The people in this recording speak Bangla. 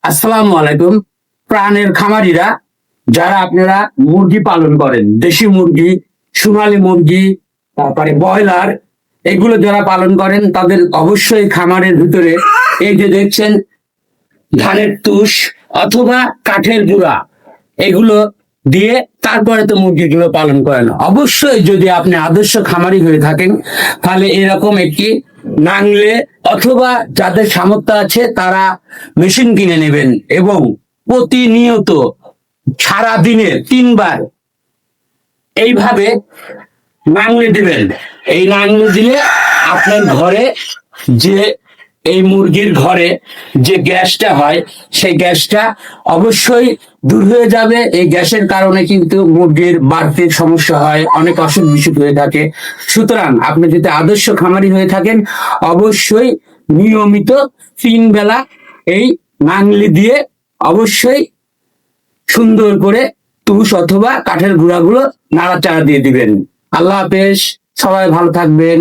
আসসালামু আলাইকুম। প্রাণের খামারিরা যারা আপনারা মুরগি পালন করেন, দেশি মুরগি, সোনালী মুরগি, তারপরে ব্রয়লার, এগুলো যারা পালন করেন তাদের অবশ্যই খামারের ভিতরে এই যে দেখছেন ধানের তুষ অথবা কাঠের গুঁড়া, এগুলো দিয়ে তারপরে তো মুরগিগুলো পালন করেন। অবশ্যই যদি আপনি আদর্শ খামারি হয়ে থাকেন তাহলে এরকম একটি নাংলে অথবা যাদের সামর্থ্য আছে তারা মেশিন কিনে নেবেন এবং প্রতিনিয়ত সারা দিনে 3 বার এইভাবে নাংলে দিবেন। এই নাংলে দিলে আপনার ঘরে যে এই মুরগির ঘরে যে গ্যাসটা হয় সেই গ্যাসটা অবশ্যই দূর হয়ে যাবে। এই গ্যাসের কারণে কিন্তু মুরগির বাড়তি সমস্যা হয়, অনেক অসুখ বিসুখ হয়ে থাকে। সুতরাং আপনি যদি আদর্শ খামারি হয়ে থাকেন অবশ্যই নিয়মিত 3 বেলা এই নাংলি দিয়ে অবশ্যই সুন্দর করে তুষ অথবা কাঠের গুঁড়াগুলো নাড়াচাড়া দিয়ে দিবেন। আল্লাহ হাফেজ, সবাই ভালো থাকবেন।